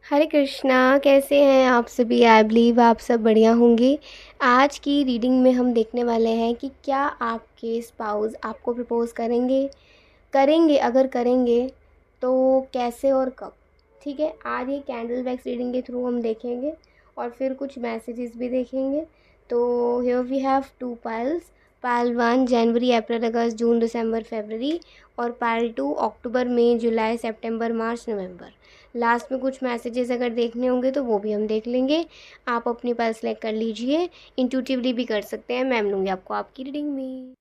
हरे कृष्णा। कैसे हैं आप सभी? आई बिलीव आप सब बढ़िया होंगे। आज की रीडिंग में हम देखने वाले हैं कि क्या आपके स्पाउस आपको प्रपोज करेंगे। करेंगे, अगर करेंगे तो कैसे और कब। ठीक है, आज ये कैंडल वैक्स रीडिंग के थ्रू हम देखेंगे और फिर कुछ मैसेजेस भी देखेंगे। तो here we have two piles. Pile 1 जनवरी, अप्रैल, अगस्त, जून, दिसंबर, फरवरी, और पाइल 2 अक्टूबर, मई, जुलाई, सितंबर, मार्च, नवंबर। लास्ट में कुछ मैसेजेस अगर देखने होंगे तो वो भी हम देख लेंगे। आप अपनी पाइल सेलेक्ट कर लीजिए, इंट्यूटिवली भी कर सकते हैं, मैं लूँगी आपको आपकी रीडिंग में।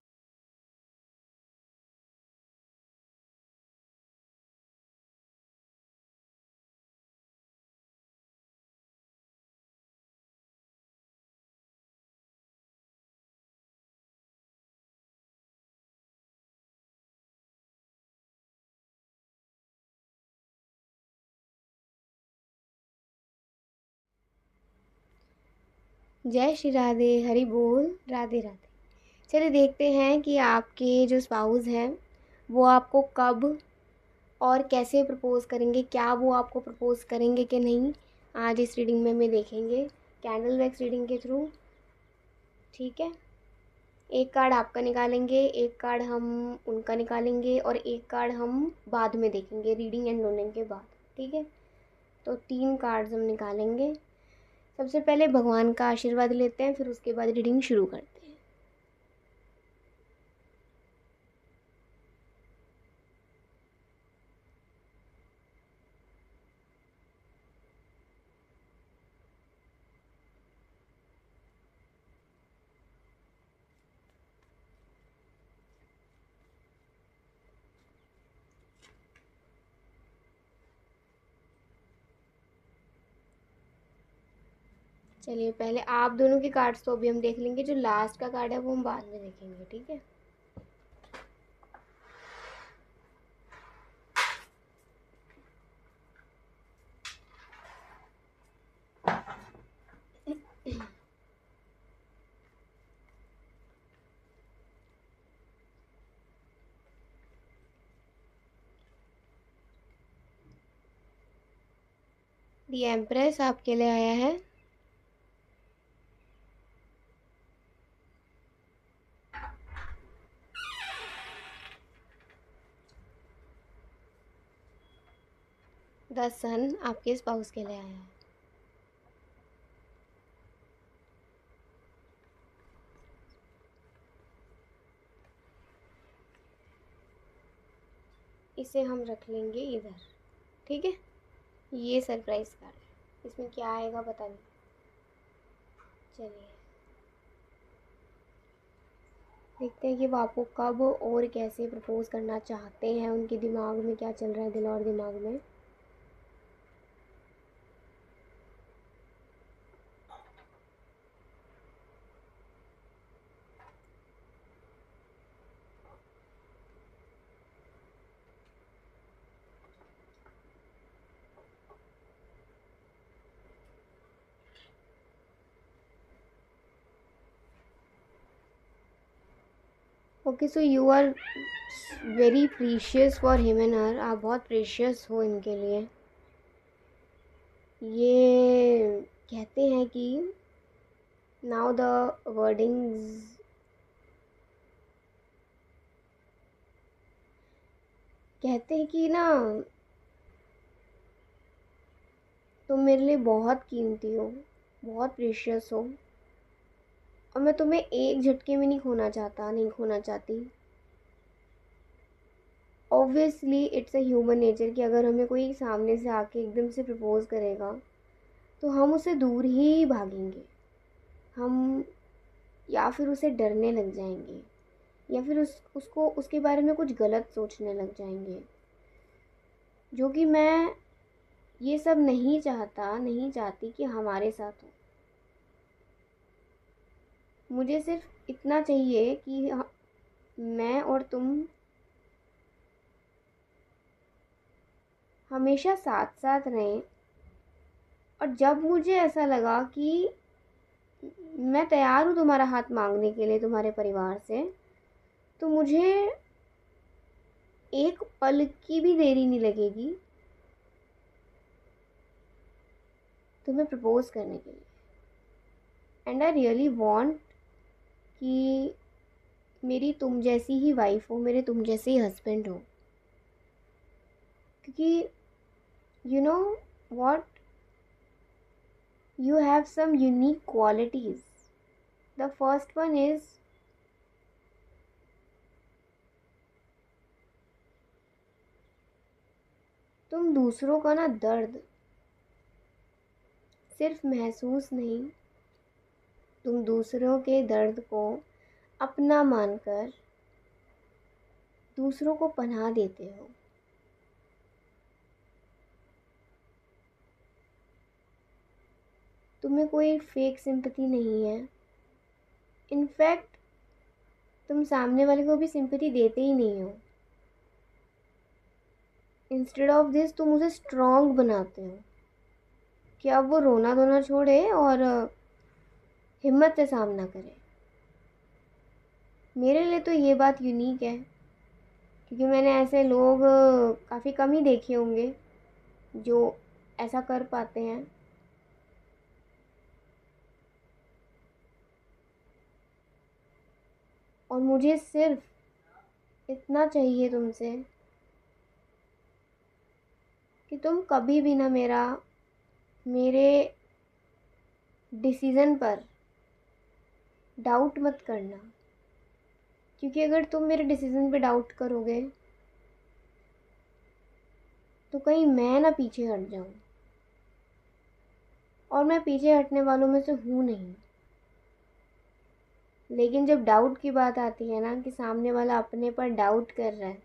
जय श्री राधे, हरि बोल, राधे राधे। चलिए देखते हैं कि आपके जो स्पाउस हैं वो आपको कब और कैसे प्रपोज़ करेंगे, क्या वो आपको प्रपोज़ करेंगे कि नहीं। आज इस रीडिंग में देखेंगे कैंडल वैक्स रीडिंग के थ्रू। ठीक है, एक कार्ड आपका निकालेंगे, एक कार्ड हम उनका निकालेंगे और एक कार्ड हम बाद में देखेंगे रीडिंग एंड लोनिंग के बाद। ठीक है, तो 3 कार्ड्स हम निकालेंगे। सबसे पहले भगवान का आशीर्वाद लेते हैं, फिर उसके बाद रीडिंग शुरू करते हैं। चलिए पहले आप दोनों के कार्ड्स तो अभी हम देख लेंगे, जो लास्ट का कार्ड है वो हम बाद में देखेंगे। ठीक है, दी एम्प्रेस आपके लिए आया है। द सन आपके स्पाउस के लिए आया है। इसे हम रख लेंगे इधर। ठीक है, ये सरप्राइज कार्ड है, इसमें क्या आएगा पता नहीं। चलिए देखते हैं कि वो आपको कब और कैसे प्रपोज करना चाहते हैं, उनके दिमाग में क्या चल रहा है, दिल और दिमाग में। Okay, so you are very precious for him and her. आप बहुत प्रीशियस हो इनके लिए। ये कहते हैं कि नाउ द वर्डिंग्स, कहते हैं कि ना तुम मेरे लिए बहुत कीमती हो, बहुत प्रीशियस हो, और मैं तुम्हें एक झटके में नहीं खोना चाहता, नहीं खोना चाहती। Obviously it's a human nature कि अगर हमें कोई सामने से आके एकदम से प्रपोज करेगा तो हम उसे दूर ही भागेंगे। हम या फिर उसे डरने लग जाएंगे, या फिर उसको उसके बारे में कुछ गलत सोचने लग जाएंगे, जो कि मैं ये सब नहीं चाहता, नहीं चाहती कि हमारे साथ हो। मुझे सिर्फ इतना चाहिए कि मैं और तुम हमेशा साथ साथ रहें। और जब मुझे ऐसा लगा कि मैं तैयार हूँ तुम्हारा हाथ मांगने के लिए, तुम्हारे परिवार से, तो मुझे एक पल की भी देरी नहीं लगेगी तुम्हें प्रपोज करने के लिए। एंड आई रियली वांट कि मेरी तुम जैसी ही वाइफ हो, मेरे तुम जैसे ही हस्बैंड हो। क्योंकि you know what, you have some unique qualities. The first one is तुम दूसरों का ना दर्द सिर्फ महसूस नहीं, तुम दूसरों के दर्द को अपना मानकर दूसरों को पनाह देते हो। तुम्हें कोई फेक सिंपैथी नहीं है। इनफैक्ट तुम सामने वाले को भी सिंपैथी देते ही नहीं हो। इंस्टेड ऑफ दिस तुम उसे स्ट्रॉन्ग बनाते हो कि अब वो रोना धोना छोड़े और हिम्मत से सामना करे। मेरे लिए तो ये बात यूनिक है, क्योंकि मैंने ऐसे लोग काफ़ी कम ही देखे होंगे जो ऐसा कर पाते हैं। और मुझे सिर्फ इतना चाहिए तुमसे कि तुम कभी भी ना मेरे डिसीज़न पर डाउट मत करना। क्योंकि अगर तुम मेरे डिसीज़न पे डाउट करोगे तो कहीं मैं ना पीछे हट जाऊं, और मैं पीछे हटने वालों में से हूँ नहीं। लेकिन जब डाउट की बात आती है ना, कि सामने वाला अपने पर डाउट कर रहा है,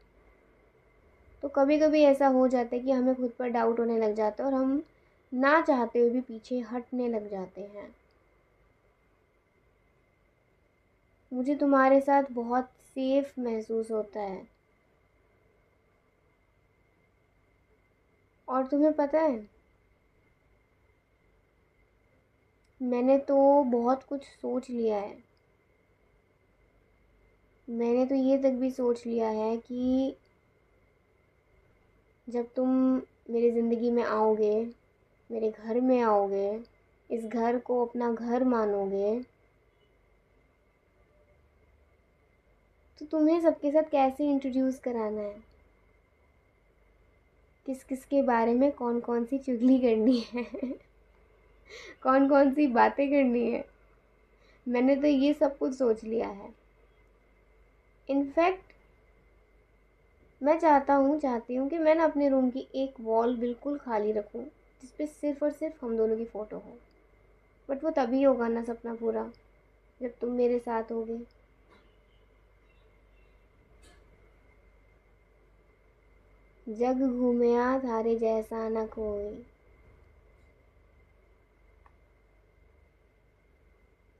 तो कभी कभी ऐसा हो जाता है कि हमें खुद पर डाउट होने लग जाता है और हम ना चाहते हुए भी पीछे हटने लग जाते हैं। मुझे तुम्हारे साथ बहुत सेफ महसूस होता है। और तुम्हें पता है, मैंने तो बहुत कुछ सोच लिया है। मैंने तो ये तक भी सोच लिया है कि जब तुम मेरी ज़िंदगी में आओगे, मेरे घर में आओगे, इस घर को अपना घर मानोगे, तो तुम्हें सबके साथ कैसे इंट्रोड्यूस कराना है, किस किस के बारे में कौन कौन सी चुगली करनी है कौन कौन सी बातें करनी है, मैंने तो ये सब कुछ सोच लिया है। इनफैक्ट मैं चाहती हूँ कि मैं ना अपने रूम की एक वॉल बिल्कुल खाली रखूँ, जिस पे सिर्फ़ और सिर्फ हम दोनों की फ़ोटो हो। बट वो तभी होगा ना सपना पूरा, जब तुम मेरे साथ होगे। जग घूमया थारे जैसा न कोई।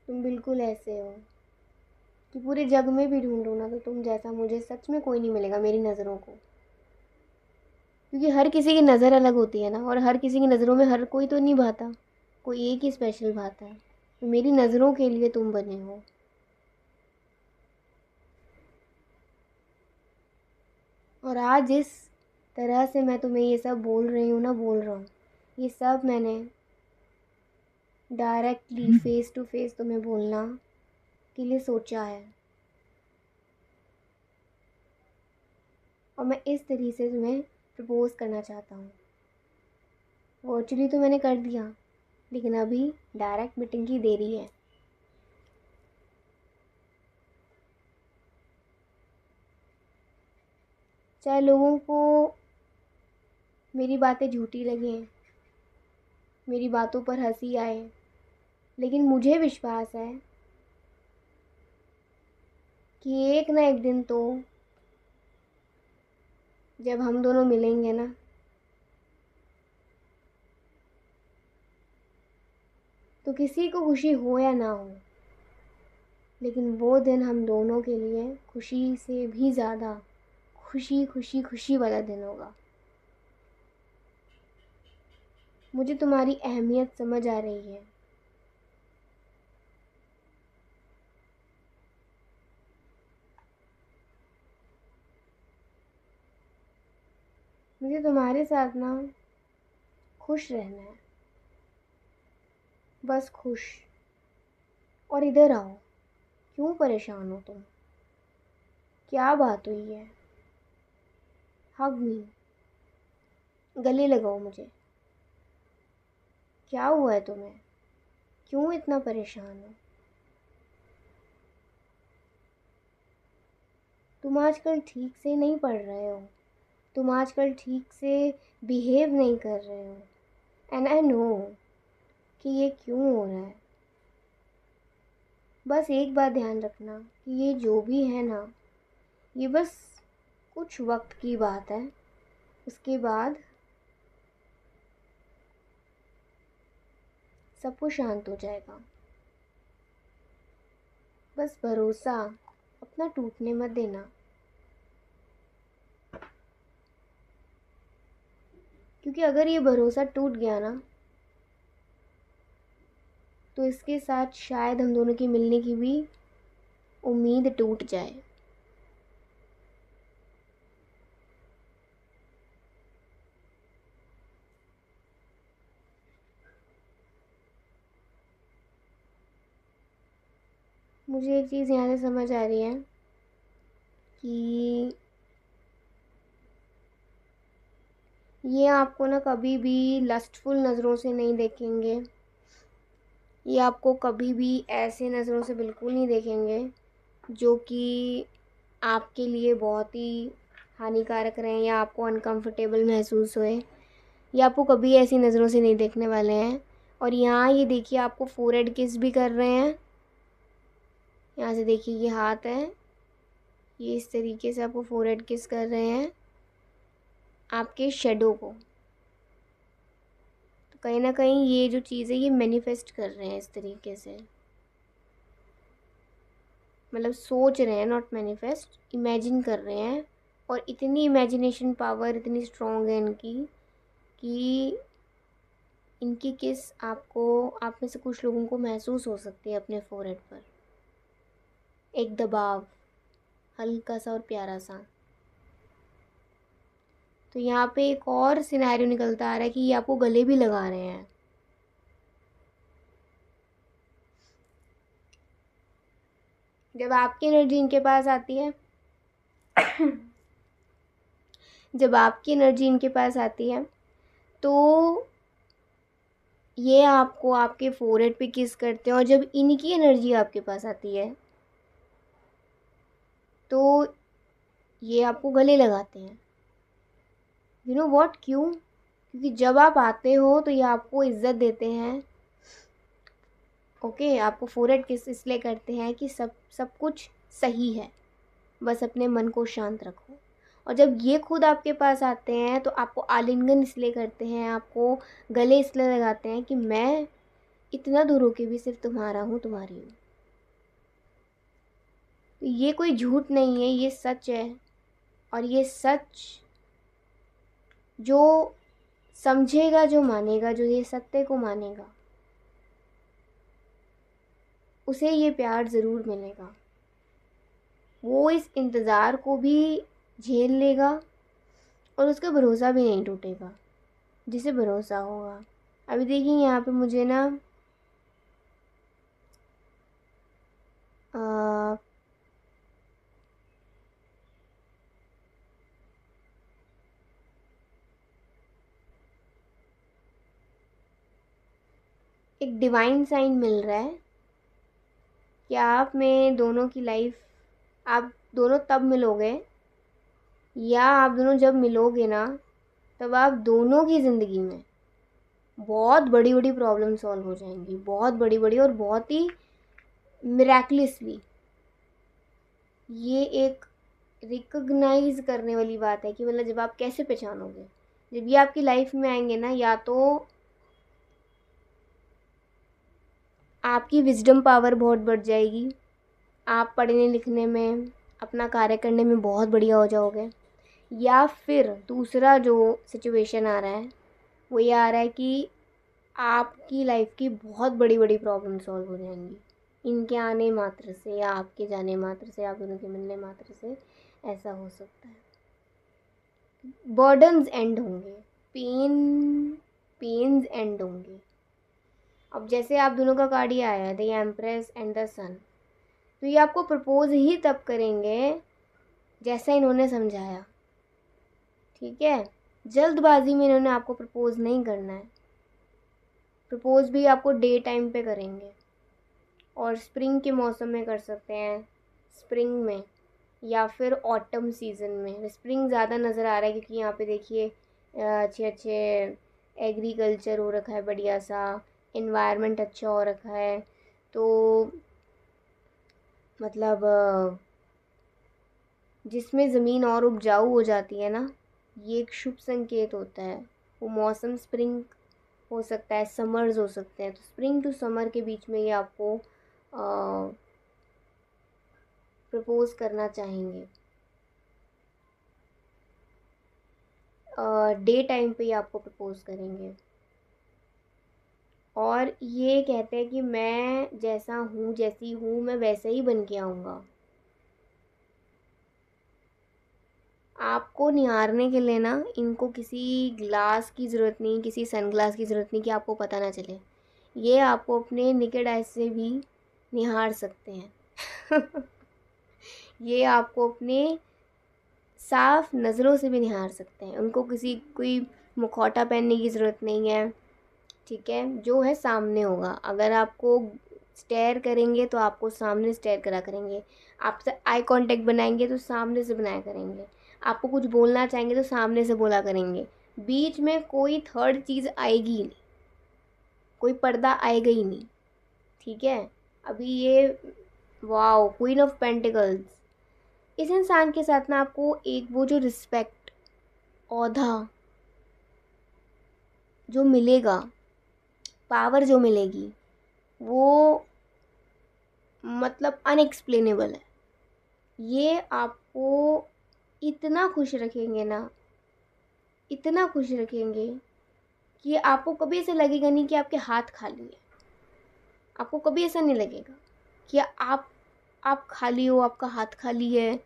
तुम बिल्कुल ऐसे हो कि पूरे जग में भी ढूंढूं ना तो तुम जैसा मुझे सच में कोई नहीं मिलेगा मेरी नज़रों को। क्योंकि हर किसी की नज़र अलग होती है ना, और हर किसी की नज़रों में हर कोई तो नहीं भाता, कोई एक ही स्पेशल भाता है। तो मेरी नज़रों के लिए तुम बने हो। और आज जिस तरह से मैं तुम्हें ये सब बोल रही हूँ ना, बोल रहा हूँ, ये सब मैंने डायरेक्टली फेस टू फेस तुम्हें बोलना के लिए सोचा है। और मैं इस तरीके से तुम्हें प्रपोज़ करना चाहता हूँ। वर्चुअली तो मैंने कर दिया, लेकिन अभी डायरेक्ट मीटिंग की देरी है। चाहे लोगों को मेरी बातें झूठी लगें, मेरी बातों पर हंसी आए, लेकिन मुझे विश्वास है कि एक ना एक दिन तो जब हम दोनों मिलेंगे ना, तो किसी को खुशी हो या ना हो, लेकिन वो दिन हम दोनों के लिए खुशी से भी ज़्यादा खुशी खुशी खुशी वाला दिन होगा। मुझे तुम्हारी अहमियत समझ आ रही है। मुझे तुम्हारे साथ ना खुश रहना है। बस खुश। और इधर आओ, क्यों परेशान हो तुम? क्या बात हुई है? हग मी, गले लगाओ मुझे। क्या हुआ है तुम्हें? क्यों इतना परेशान हो? तुम आजकल ठीक से नहीं पढ़ रहे हो, तुम आजकल ठीक से बिहेव नहीं कर रहे हो। एंड आई नो कि ये क्यों हो रहा है। बस एक बात ध्यान रखना कि ये जो भी है ना, ये बस कुछ वक्त की बात है। उसके बाद सब कुछ शांत हो जाएगा। बस भरोसा अपना टूटने मत देना, क्योंकि अगर ये भरोसा टूट गया ना, तो इसके साथ शायद हम दोनों की मिलने की भी उम्मीद टूट जाए। मुझे एक चीज़ यहाँ से समझ आ रही है कि ये आपको ना कभी भी लस्टफुल नज़रों से नहीं देखेंगे। ये आपको कभी भी ऐसे नज़रों से बिल्कुल नहीं देखेंगे जो कि आपके लिए बहुत ही हानिकारक रहें या आपको अनकंफर्टेबल महसूस होए। ये आपको कभी ऐसी नज़रों से नहीं देखने वाले हैं। और यहाँ ये देखिए, आपको फोरहेड किस भी कर रहे हैं। यहाँ से देखिए, ये हाथ है, ये इस तरीके से आपको फोरहेड किस कर रहे हैं, आपके शेडो को। तो कहीं ना कहीं ये जो चीज़ है ये मैनिफेस्ट कर रहे हैं इस तरीके से, मतलब सोच रहे हैं, नॉट मैनिफेस्ट, इमेजिन कर रहे हैं। और इतनी इमेजिनेशन पावर इतनी स्ट्रॉन्ग है इनकी कि इनकी किस आपको, आप में से कुछ लोगों को महसूस हो सकती है अपने फोरहेड पर एक दबाव, हल्का सा और प्यारा सा। तो यहाँ पे एक और सिनेरियो निकलता आ रहा है कि ये आपको गले भी लगा रहे हैं। जब आपकी एनर्जी इनके पास आती है जब आपकी एनर्जी इनके पास आती है तो ये आपको आपके फोरहेड पे किस करते हैं। और जब इनकी एनर्जी आपके पास आती है तो ये आपको गले लगाते हैं। यू नो व्हाट, क्यों? क्योंकि जब आप आते हो तो ये आपको इज्जत देते हैं। ओके, आपको फोरहेड किस इसलिए करते हैं कि सब कुछ सही है, बस अपने मन को शांत रखो। और जब ये खुद आपके पास आते हैं तो आपको आलिंगन इसलिए करते हैं, आपको गले इसलिए लगाते हैं कि मैं इतना दूर होके भी सिर्फ तुम्हारा हूँ, तुम्हारी हूँ। तो ये कोई झूठ नहीं है, ये सच है। और ये सच जो समझेगा, जो मानेगा, जो ये सत्य को मानेगा, उसे ये प्यार ज़रूर मिलेगा। वो इस इंतज़ार को भी झेल लेगा और उसका भरोसा भी नहीं टूटेगा, जिसे भरोसा होगा। अभी देखिए यहाँ पे मुझे ना एक डिवाइन साइन मिल रहा है कि आप में दोनों की लाइफ, आप दोनों तब मिलोगे, या आप दोनों जब मिलोगे ना, तब आप दोनों की ज़िंदगी में बहुत बड़ी बड़ी प्रॉब्लम सॉल्व हो जाएंगी, बहुत बड़ी बड़ी और बहुत ही मिराकलिसली। ये एक रिकग्नाइज करने वाली बात है कि मतलब जब आप कैसे पहचानोगे, जब ये आपकी लाइफ में आएंगे ना, या तो आपकी विजडम पावर बहुत बढ़ जाएगी, आप पढ़ने लिखने में, अपना कार्य करने में बहुत बढ़िया हो जाओगे। या फिर दूसरा जो सिचुएशन आ रहा है वो ये आ रहा है कि आपकी लाइफ की बहुत बड़ी बड़ी प्रॉब्लम सॉल्व हो जाएंगी इनके आने मात्र से, या आपके जाने मात्र से, आप दोनों के मिलने मात्र से। ऐसा हो सकता है। बर्डन्स एंड होंगे, पेन्स एंड होंगे। अब जैसे आप दोनों का कार्ड ये आया, द एम्प्रेस एंड द सन, तो ये आपको प्रपोज ही तब करेंगे जैसा इन्होंने समझाया, ठीक है। जल्दबाजी में इन्होंने आपको प्रपोज नहीं करना है। प्रपोज भी आपको डे टाइम पे करेंगे, और स्प्रिंग के मौसम में कर सकते हैं, स्प्रिंग में या फिर ऑटम सीज़न में। स्प्रिंग ज़्यादा नज़र आ रहा है क्योंकि यहाँ पे देखिए अच्छे अच्छे एग्रीकल्चर हो रखा है, बढ़िया सा इन्वायरमेंट अच्छा हो रखा है। तो मतलब जिसमें ज़मीन और उपजाऊ हो जाती है ना, ये एक शुभ संकेत होता है। वो मौसम स्प्रिंग हो सकता है, समर्स हो सकते हैं, तो स्प्रिंग टू समर के बीच में ये आपको प्रपोज करना चाहेंगे। डे टाइम पे ही आपको प्रपोज करेंगे, और ये कहते हैं कि मैं जैसा हूँ, जैसी हूँ, मैं वैसे ही बन के आऊँगा। आपको निहारने के लिए ना इनको किसी ग्लास की ज़रूरत नहीं, किसी सनग्लास की ज़रूरत नहीं कि आपको पता ना चले। ये आपको अपने नेकेड आइज से भी निहार सकते हैं। ये आपको अपने साफ नज़रों से भी निहार सकते हैं। उनको किसी कोई मुखौटा पहनने की ज़रूरत नहीं है, ठीक है। जो है सामने होगा। अगर आपको स्टेयर करेंगे तो आपको सामने स्टेयर करा करेंगे, आपसे आई कांटेक्ट बनाएंगे तो सामने से बनाया करेंगे, आपको कुछ बोलना चाहेंगे तो सामने से बोला करेंगे। बीच में कोई थर्ड चीज़ आएगी ही नहीं, कोई पर्दा आएगा ही नहीं, ठीक है। अभी ये वाओ, क्वीन ऑफ पेंटिकल्स, इस इंसान के साथ ना आपको एक वो जो रिस्पेक्ट, औधा जो मिलेगा, पावर जो मिलेगी, वो मतलब अनएक्सप्लेनेबल है। ये आपको इतना खुश रखेंगे ना, इतना खुश रखेंगे कि आपको कभी ऐसा लगेगा नहीं कि आपके हाथ खाली है। आपको कभी ऐसा नहीं लगेगा कि आप खाली हो, आपका हाथ खाली है,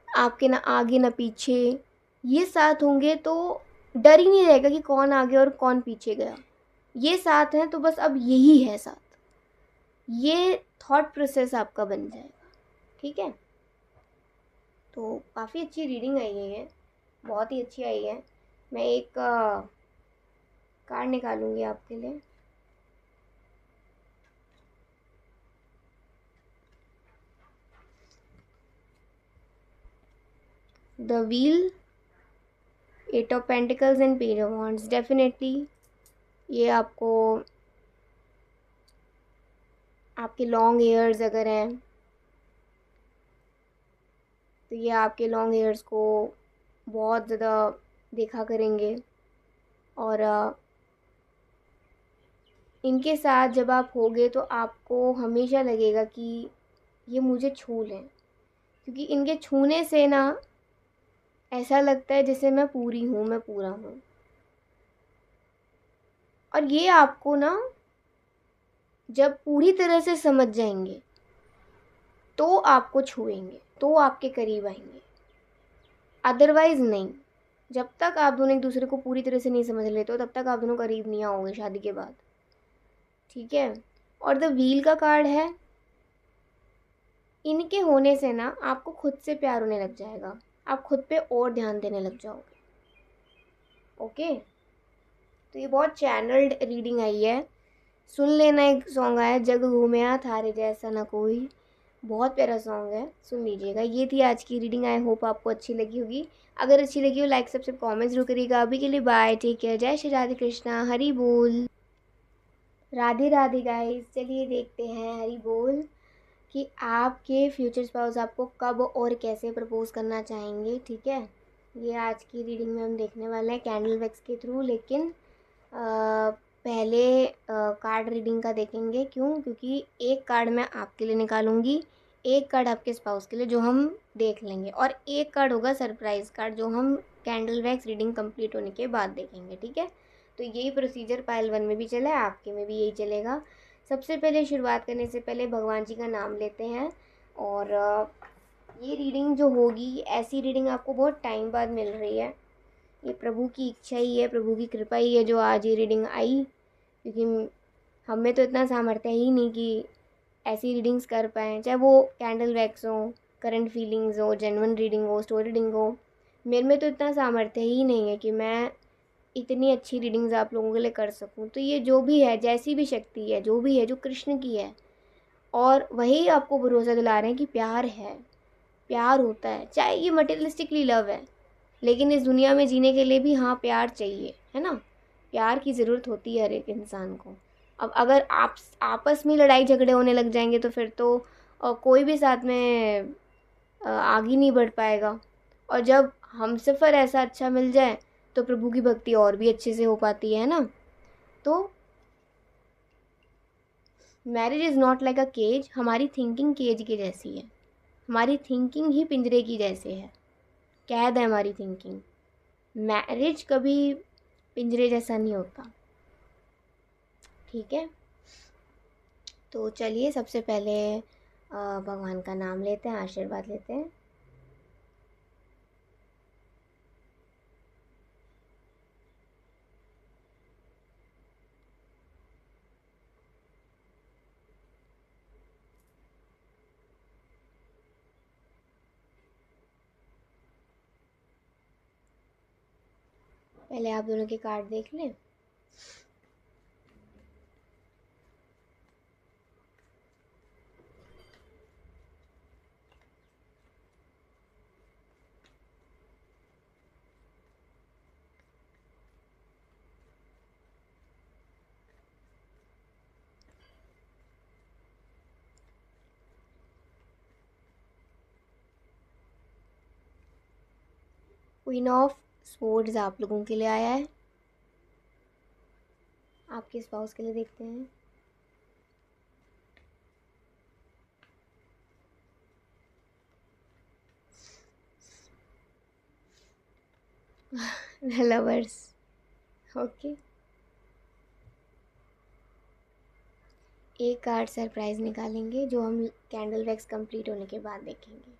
आपके ना आगे ना पीछे। ये साथ होंगे तो डर ही नहीं रहेगा कि कौन आगे और कौन पीछे गया। ये साथ हैं तो बस अब यही है साथ। ये थॉट प्रोसेस आपका बन जाएगा, ठीक है। तो काफ़ी अच्छी रीडिंग आई है, बहुत ही अच्छी आई है। मैं एक कार्ड निकालूंगी आपके लिए। The wheel, eight of pentacles and page of wands. Definitely ये आपको, आपके लॉन्ग हेयर्स अगर हैं तो ये आपके लॉन्ग हेयर्स को बहुत ज़्यादा देखा करेंगे, और इनके साथ जब आप होगे तो आपको हमेशा लगेगा कि ये मुझे छू लें, क्योंकि इनके छूने से ना ऐसा लगता है जैसे मैं पूरी हूँ, मैं पूरा हूँ। और ये आपको ना जब पूरी तरह से समझ जाएंगे तो आपको छुएंगे, तो आपके करीब आएंगे, अदरवाइज़ नहीं। जब तक आप दोनों एक दूसरे को पूरी तरह से नहीं समझ लेते हो तब तक आप दोनों करीब नहीं आओगे शादी के बाद, ठीक है। और द व्हील का कार्ड है, इनके होने से ना आपको खुद से प्यार होने लग जाएगा, आप खुद पे और ध्यान देने लग जाओगे, ओके। तो ये बहुत चैनल्ड रीडिंग आई है। सुन लेना, एक सॉन्ग आया, जग घूमया थारे जैसा ना कोई, बहुत प्यारा सॉन्ग है, सुन लीजिएगा। ये थी आज की रीडिंग, आई होप आपको अच्छी लगी होगी। अगर अच्छी लगी हो लाइक सब्सक्राइब कमेंट जरूर करिएगा। अभी के लिए बाय, टेक केयर, जय श्री राधे कृष्णा, हरि बोल। राधे राधे गाइस। चलिए देखते हैं हरि बोल कि आपके फ्यूचर स्पाउस आपको कब और कैसे प्रपोज करना चाहेंगे, ठीक है। ये आज की रीडिंग में हम देखने वाले हैं कैंडल वैक्स के थ्रू, लेकिन पहले कार्ड रीडिंग का देखेंगे। क्यों? क्योंकि एक कार्ड मैं आपके लिए निकालूंगी, एक कार्ड आपके स्पाउस के लिए जो हम देख लेंगे, और एक कार्ड होगा सरप्राइज़ कार्ड जो हम कैंडल वैक्स रीडिंग कंप्लीट होने के बाद देखेंगे, ठीक है। तो यही प्रोसीजर पायल 1 में भी चला है, आपके में भी यही चलेगा। सबसे पहले शुरुआत करने से पहले भगवान जी का नाम लेते हैं, और ये रीडिंग जो होगी, ऐसी रीडिंग आपको बहुत टाइम बाद मिल रही है। ये प्रभु की इच्छा ही है, प्रभु की कृपा ही है जो आज ये रीडिंग आई, क्योंकि हम में तो इतना सामर्थ्य ही नहीं कि ऐसी रीडिंग्स कर पाएँ, चाहे वो कैंडल वैक्स हो, करंट फीलिंग्स हो, जेन्युइन रीडिंग हो, स्टोरी रीडिंग हो। मेरे में तो इतना सामर्थ्य ही नहीं है कि मैं इतनी अच्छी रीडिंग्स आप लोगों के लिए कर सकूं। तो ये जो भी है, जैसी भी शक्ति है, जो भी है, जो कृष्ण की है, और वही आपको भरोसा दिला रहे हैं कि प्यार है, प्यार होता है। चाहे ये मटेरियलिस्टिकली लव है, लेकिन इस दुनिया में जीने के लिए भी हाँ प्यार चाहिए, है ना। प्यार की ज़रूरत होती है हर एक इंसान को। अब अगर आप आपस में लड़ाई झगड़े होने लग जाएंगे तो फिर तो कोई भी साथ में आगे नहीं बढ़ पाएगा। और जब हमसफ़र ऐसा अच्छा मिल जाए तो प्रभु की भक्ति और भी अच्छे से हो पाती है ना। तो marriage is not like a cage. हमारी थिंकिंग केज के जैसी है, हमारी थिंकिंग ही पिंजरे की जैसे है, कैद है हमारी थिंकिंग। मैरिज कभी पिंजरे जैसा नहीं होता, ठीक है। तो चलिए सबसे पहले भगवान का नाम लेते हैं, आशीर्वाद लेते हैं। पहले आप दोनों के कार्ड देख लें। क्वीन ऑफ स्वॉर्ड्स आप लोगों के लिए आया है, आपके स्पाउस के लिए देखते हैं। Lovers, okay. एक कार्ड सरप्राइज निकालेंगे जो हम कैंडल वैक्स कंप्लीट होने के बाद देखेंगे।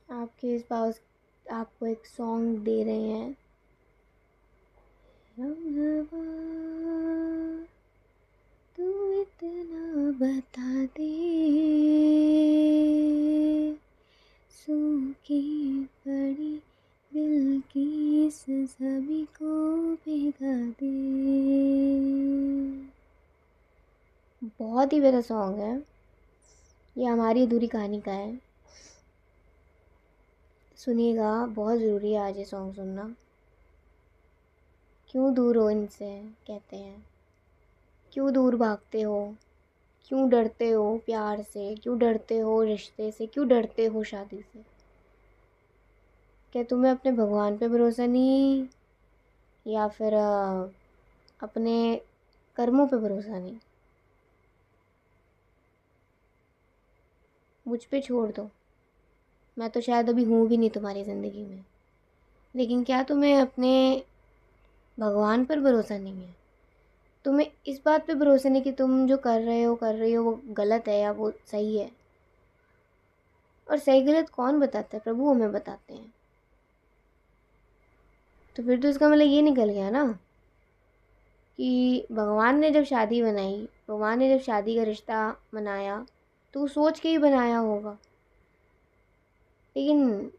आपके स्पाउस आपको एक सॉन्ग दे रहे हैं। तू इतना बता दे, सूखी पड़ी दिल की इस सभी को भिगा दे। बहुत ही प्यारा सॉन्ग है, ये हमारी अधूरी कहानी का है। सुनिएगा, बहुत ज़रूरी है आज ये सॉन्ग सुनना। क्यों दूर हो इनसे, कहते हैं, क्यों दूर भागते हो, क्यों डरते हो प्यार से, क्यों डरते हो रिश्ते से, क्यों डरते हो शादी से। क्या तुम्हें अपने भगवान पे भरोसा नहीं, या फिर अपने कर्मों पे भरोसा नहीं? मुझ पे छोड़ दो, मैं तो शायद अभी हूँ भी नहीं तुम्हारी ज़िंदगी में, लेकिन क्या तुम्हें अपने भगवान पर भरोसा नहीं है? तुम्हें इस बात पे भरोसा नहीं कि तुम जो कर रही हो वो गलत है या वो सही है? और सही गलत कौन बताता है? प्रभु हमें बताते हैं। तो फिर तो इसका मतलब ये निकल गया ना कि भगवान ने जब शादी बनाई, भगवान ने जब शादी का रिश्ता बनाया तो वो सोच के ही बनाया होगा। लेकिन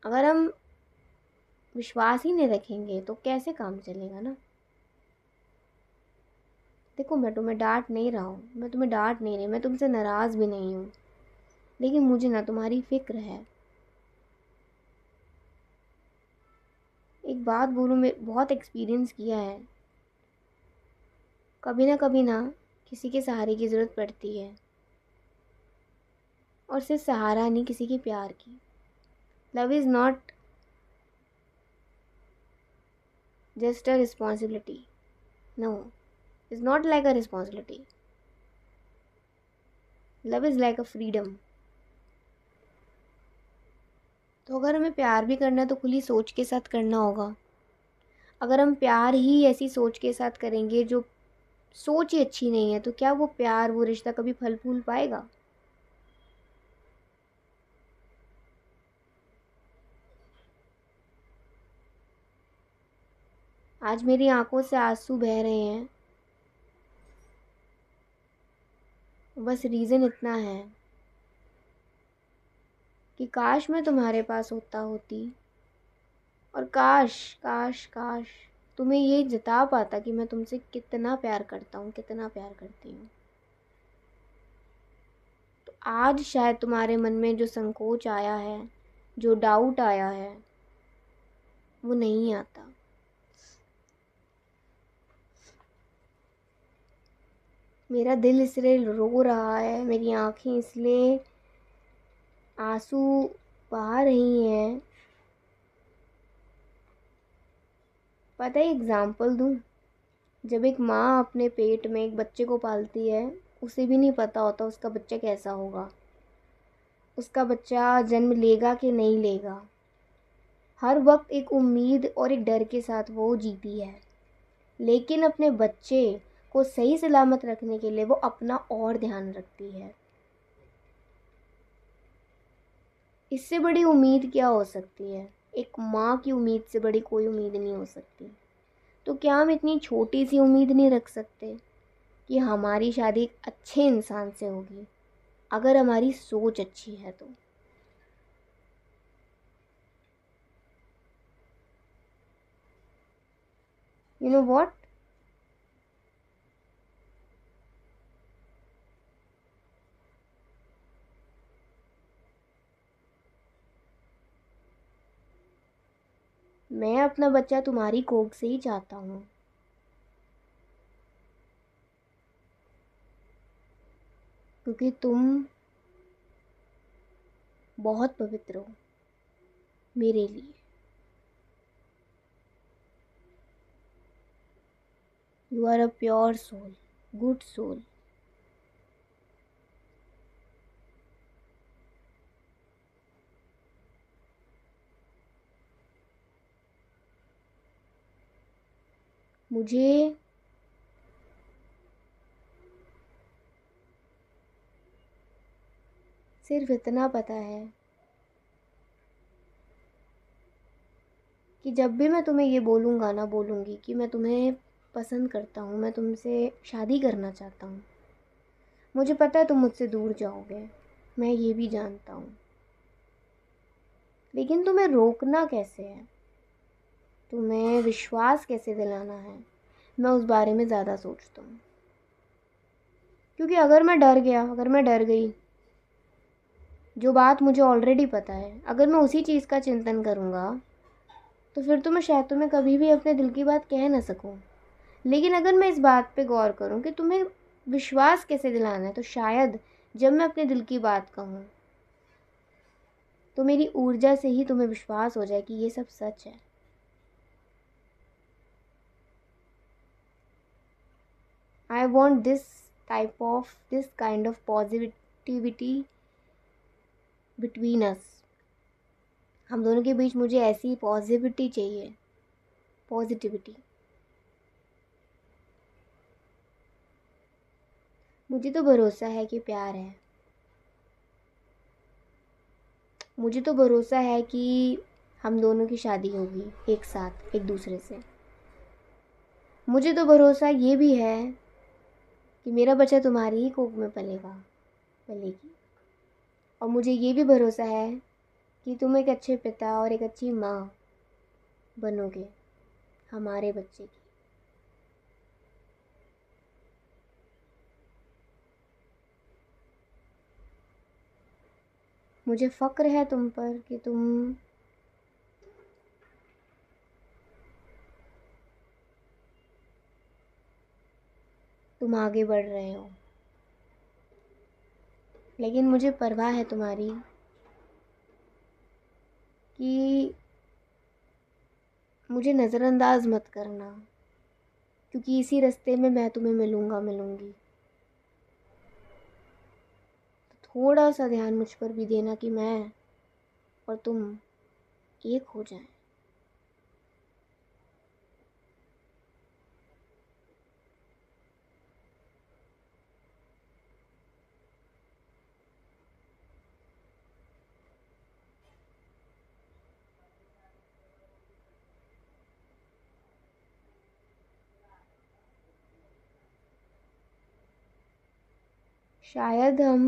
अगर हम विश्वास ही नहीं रखेंगे तो कैसे काम चलेगा ना। देखो, मैं तुम्हें डांट नहीं रहा हूँ, मैं तुम्हें डांट नहीं रही, मैं तुमसे नाराज़ भी नहीं हूँ, लेकिन मुझे ना तुम्हारी फ़िक्र है। एक बात बोलूँ, मैं बहुत एक्सपीरियंस किया है, कभी ना किसी के सहारे की ज़रूरत पड़ती है, और सिर्फ सहारा नहीं, किसी के प्यार की। Love is not just a responsibility, no, it's not like a responsibility. Love is like a freedom. तो अगर हमें प्यार भी करना है तो खुली सोच के साथ करना होगा. अगर हम प्यार ही ऐसी सोच के साथ करेंगे जो सोच ही अच्छी नहीं है, तो क्या वो प्यार, वो रिश्ता कभी फल फूल पाएगा? आज मेरी आंखों से आंसू बह रहे हैं, बस रीज़न इतना है कि काश मैं तुम्हारे पास होती, और काश काश काश तुम्हें ये जता पाता कि मैं तुमसे कितना प्यार करता हूँ, कितना प्यार करती हूँ. तो आज शायद तुम्हारे मन में जो संकोच आया है, जो डाउट आया है, वो नहीं आता. मेरा दिल इसलिए रो रहा है, मेरी आंखें इसलिए आंसू बहा रही हैं. पता है, एग्जाम्पल दूँ? जब एक माँ अपने पेट में एक बच्चे को पालती है, उसे भी नहीं पता होता उसका बच्चा कैसा होगा, उसका बच्चा जन्म लेगा कि नहीं लेगा. हर वक्त एक उम्मीद और एक डर के साथ वो जीती है, लेकिन अपने बच्चे को सही सलामत रखने के लिए वो अपना और ध्यान रखती है. इससे बड़ी उम्मीद क्या हो सकती है? एक माँ की उम्मीद से बड़ी कोई उम्मीद नहीं हो सकती. तो क्या हम इतनी छोटी सी उम्मीद नहीं रख सकते कि हमारी शादी एक अच्छे इंसान से होगी, अगर हमारी सोच अच्छी है तो? यू नो व्हाट, मैं अपना बच्चा तुम्हारी कोख से ही चाहता हूँ, क्योंकि तुम बहुत पवित्र हो मेरे लिए. You are a pure soul, good soul. मुझे सिर्फ इतना पता है कि जब भी मैं तुम्हें ये बोलूँगा ना, बोलूँगी कि मैं तुम्हें पसंद करता हूँ, मैं तुमसे शादी करना चाहता हूँ, मुझे पता है तुम मुझसे दूर जाओगे, मैं ये भी जानता हूँ. लेकिन तुम्हें रोकना कैसे है, तुम्हें विश्वास कैसे दिलाना है, मैं उस बारे में ज़्यादा सोचता हूँ. क्योंकि अगर मैं डर गया, अगर मैं डर गई, जो बात मुझे ऑलरेडी पता है, अगर मैं उसी चीज़ का चिंतन करूँगा, तो फिर तो मैं शायद तुम्हें कभी भी अपने दिल की बात कह ना सकूँ. लेकिन अगर मैं इस बात पे गौर करूँ कि तुम्हें विश्वास कैसे दिलाना है, तो शायद जब मैं अपने दिल की बात कहूँ, तो मेरी ऊर्जा से ही तुम्हें विश्वास हो जाए कि ये सब सच है. I want this kind of positivity between us. हम दोनों के बीच मुझे ऐसी पॉजिटिविटी चाहिए, पॉजिटिविटी. मुझे तो भरोसा है कि प्यार है, मुझे तो भरोसा है कि हम दोनों की शादी होगी एक साथ, एक दूसरे से. मुझे तो भरोसा ये भी है कि मेरा बच्चा तुम्हारी ही कोख में पलेगा, पलेगी. और मुझे ये भी भरोसा है कि तुम एक अच्छे पिता और एक अच्छी माँ बनोगे हमारे बच्चे की. मुझे फ़क्र है तुम पर कि तुम आगे बढ़ रहे हो. लेकिन मुझे परवाह है तुम्हारी कि मुझे नज़रअंदाज मत करना, क्योंकि इसी रास्ते में मैं तुम्हें मिलूँगी। तो थोड़ा सा ध्यान मुझ पर भी देना कि मैं और तुम एक हो जाएं। शायद हम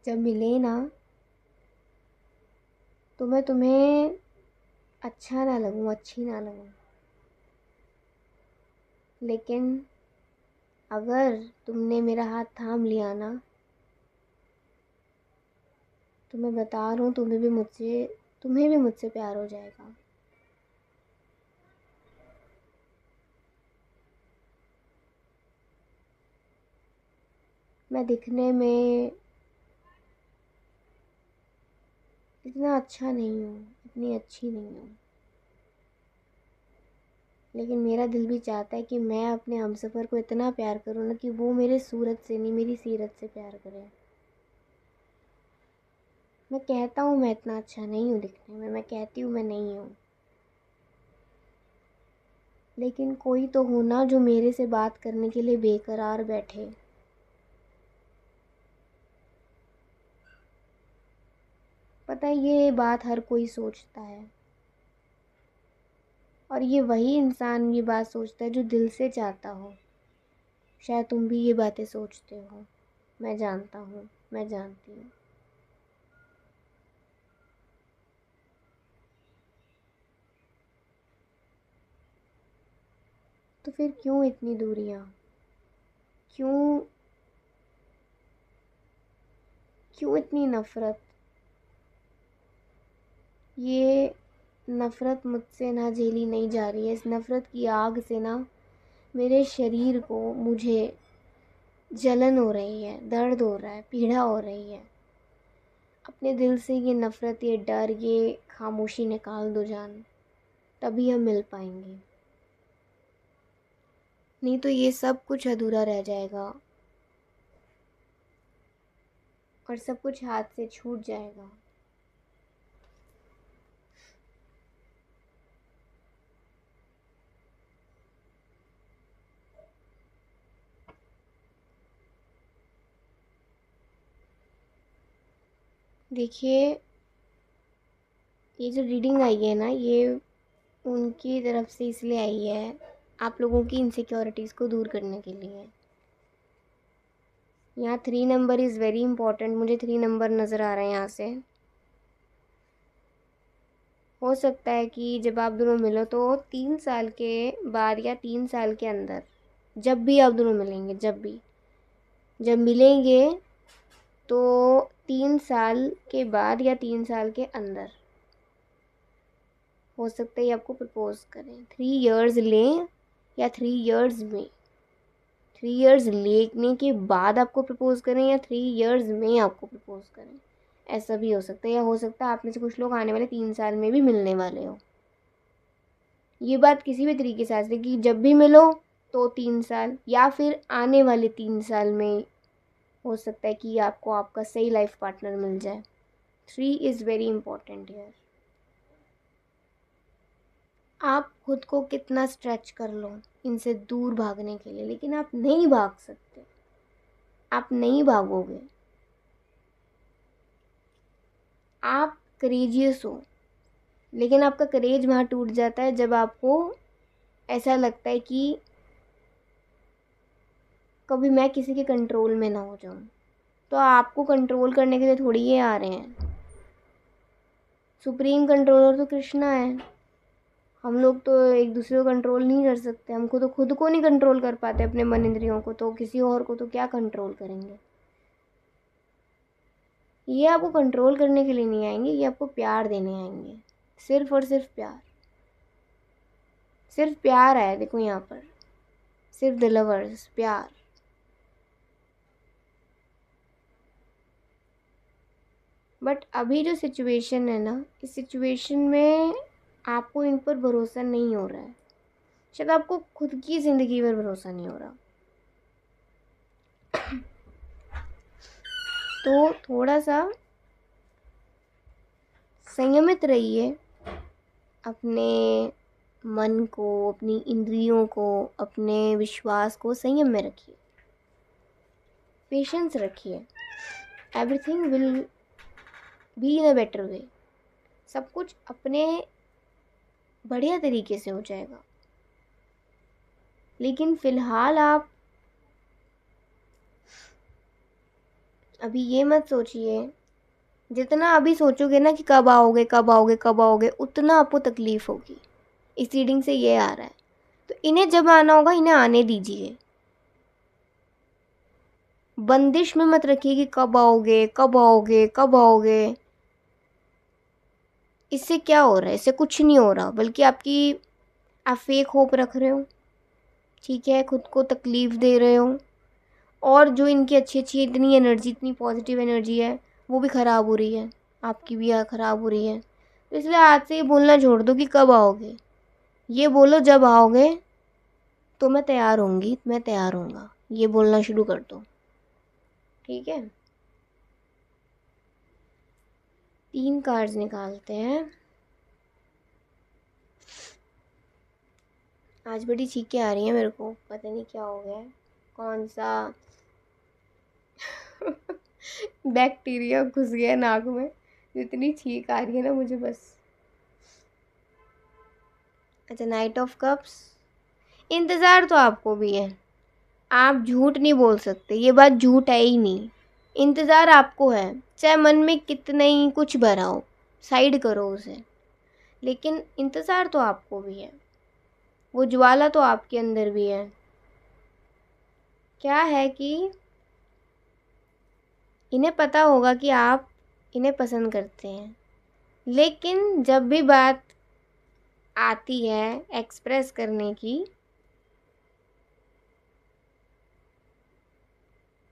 जब मिले ना तो मैं तुम्हें अच्छा ना लगूं, अच्छी ना लगूं, लेकिन अगर तुमने मेरा हाथ थाम लिया ना तो मैं बता रहा हूँ तुम्हें भी मुझसे प्यार हो जाएगा। मैं दिखने में इतना अच्छा नहीं हूँ, इतनी अच्छी नहीं हूँ, लेकिन मेरा दिल भी चाहता है कि मैं अपने हमसफ़र को इतना प्यार करूँ ना कि वो मेरे सूरत से नहीं, मेरी सीरत से प्यार करे। मैं कहता हूँ मैं इतना अच्छा नहीं हूँ दिखने में, मैं कहती हूँ मैं नहीं हूँ, लेकिन कोई तो हो ना जो मेरे से बात करने के लिए बेकरार बैठे। पता है ये बात हर कोई सोचता है, और ये वही इंसान ये बात सोचता है जो दिल से चाहता हो। शायद तुम भी ये बातें सोचते हो, मैं जानता हूँ, मैं जानती हूँ। तो फिर क्यों इतनी दूरियाँ, क्यों क्यों इतनी नफ़रत? ये नफ़रत मुझसे ना झेली नहीं जा रही है। इस नफ़रत की आग से ना मेरे शरीर को, मुझे जलन हो रही है, दर्द हो रहा है, पीड़ा हो रही है। अपने दिल से ये नफ़रत, ये डर, ये खामोशी निकाल दो जान, तभी हम मिल पाएंगे। नहीं तो ये सब कुछ अधूरा रह जाएगा और सब कुछ हाथ से छूट जाएगा। देखिए, ये जो रीडिंग आई है ना, ये उनकी तरफ से इसलिए आई है, आप लोगों की इनसिक्योरिटीज़ को दूर करने के लिए। यहाँ 3 नंबर इज़ वेरी इंपॉर्टेंट, मुझे 3 नंबर नज़र आ रहे हैं यहाँ से। हो सकता है कि जब आप दोनों मिलो तो 3 साल के बाद या 3 साल के अंदर, जब भी आप दोनों मिलेंगे, जब मिलेंगे तो 3 साल के बाद या 3 साल के अंदर हो सकता है ये आपको प्रपोज़ करें। 3 इयर्स लें या 3 इयर्स में, 3 इयर्स लेने के बाद आपको प्रपोज़ करें या 3 इयर्स में आपको प्रपोज़ करें, ऐसा भी हो सकता है। या हो सकता है आप में से कुछ लोग आने वाले 3 साल में भी मिलने वाले हो। ये बात किसी भी तरीके से आ सकती है कि जब भी मिलो तो 3 साल, या फिर आने वाले 3 साल में हो सकता है कि आपको आपका सही लाइफ पार्टनर मिल जाए। 3 इज़ वेरी इंपॉर्टेंट हियर। आप खुद को कितना स्ट्रेच कर लो इनसे दूर भागने के लिए, लेकिन आप नहीं भाग सकते, आप नहीं भागोगे। आप करेजियस हो, लेकिन आपका करेज वहाँ टूट जाता है जब आपको ऐसा लगता है कि कभी मैं किसी के कंट्रोल में ना हो जाऊँ। तो आपको कंट्रोल करने के लिए थोड़ी ये आ रहे हैं। सुप्रीम कंट्रोलर तो कृष्णा है। हम लोग तो एक दूसरे को कंट्रोल नहीं कर सकते, हमको तो खुद को नहीं कंट्रोल कर पाते अपने मन इंद्रियों को, तो किसी और को तो क्या कंट्रोल करेंगे। ये आपको कंट्रोल करने के लिए नहीं आएंगे, ये आपको प्यार देने आएंगे, सिर्फ और सिर्फ प्यार। सिर्फ प्यार है, देखो यहाँ पर सिर्फ द लवर्स, प्यार। बट अभी जो सिचुएशन है ना, इस सिचुएशन में आपको इन पर भरोसा नहीं हो रहा है, शायद आपको खुद की ज़िंदगी पर भरोसा नहीं हो रहा। तो थोड़ा सा संयमित रहिए, अपने मन को, अपनी इंद्रियों को, अपने विश्वास को संयम में रखिए, पेशेंस रखिए। Everything will be in a better way. सब कुछ अपने बढ़िया तरीके से हो जाएगा। लेकिन फ़िलहाल आप अभी ये मत सोचिए, जितना अभी सोचोगे ना कि कब आओगे कब आओगे कब आओगे, उतना आपको तकलीफ़ होगी। इस रीडिंग से ये आ रहा है। तो इन्हें जब आना होगा इन्हें आने दीजिए। बंदिश में मत रखिए कि कब आओगे कब आओगे कब आओगे। इससे क्या हो रहा है? इससे कुछ नहीं हो रहा, बल्कि आप फेक होप रख रहे हो, ठीक है, खुद को तकलीफ़ दे रहे हो। और जो इनकी अच्छी अच्छी इतनी एनर्जी, इतनी पॉजिटिव एनर्जी है, वो भी ख़राब हो रही है, आपकी भी ख़राब हो रही है। तो इसलिए आज से ये बोलना छोड़ दो कि कब आओगे। ये बोलो जब आओगे तो मैं तैयार होंगी, मैं तैयार होऊंगा, ये बोलना शुरू कर दो, ठीक है। 3 कार्ड्स निकालते हैं। आज बड़ी चीखें आ रही हैं मेरे को, पता नहीं क्या हो गया है, कौन सा बैक्टीरिया घुस गया नाक में, जितनी छींक आ रही है ना मुझे बस। अच्छा, नाइट ऑफ कप्स। इंतज़ार तो आपको भी है, आप झूठ नहीं बोल सकते, ये बात झूठ है ही नहीं। इंतज़ार आपको है, चाहे मन में कितना ही कुछ भरा हो, साइड करो उसे, लेकिन इंतज़ार तो आपको भी है। वो ज्वाला तो आपके अंदर भी है। क्या है कि इन्हें पता होगा कि आप इन्हें पसंद करते हैं, लेकिन जब भी बात आती है एक्सप्रेस करने की,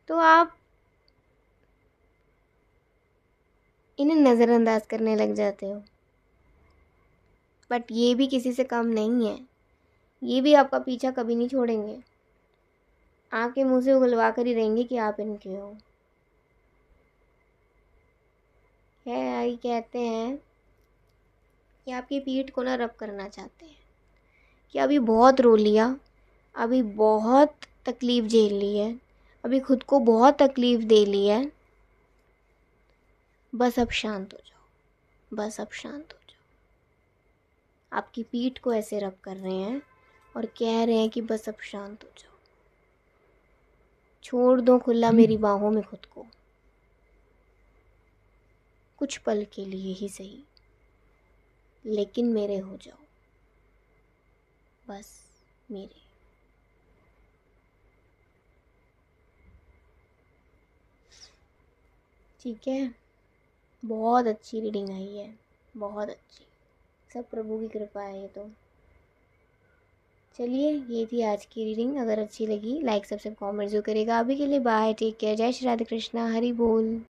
तो आप इन्हें नज़रअंदाज करने लग जाते हो। बट ये भी किसी से कम नहीं है, ये भी आपका पीछा कभी नहीं छोड़ेंगे, आपके मुंह से उगलवा कर ही रहेंगे कि आप इनके हो। ये कहते हैं कि आपकी पीठ को ना रब करना चाहते हैं, कि अभी बहुत रो लिया, अभी बहुत तकलीफ़ झेल ली है, अभी खुद को बहुत तकलीफ़ दे ली है, बस अब शांत हो जाओ, बस अब शांत हो जाओ। आपकी पीठ को ऐसे रब कर रहे हैं और कह रहे हैं कि बस अब शांत हो जाओ, छोड़ दो खुला मेरी बाहों में खुद को, कुछ पल के लिए ही सही, लेकिन मेरे हो जाओ, बस मेरे। ठीक है, बहुत अच्छी रीडिंग आई है, बहुत अच्छी, सब प्रभु की कृपा है ये तो। चलिए, ये थी आज की रीडिंग। अगर अच्छी लगी लाइक सब्सक्राइब कमेंट जो करेगा। अभी के लिए बाय, टेक केयर, जय श्री राधे कृष्णा, हरि बोल।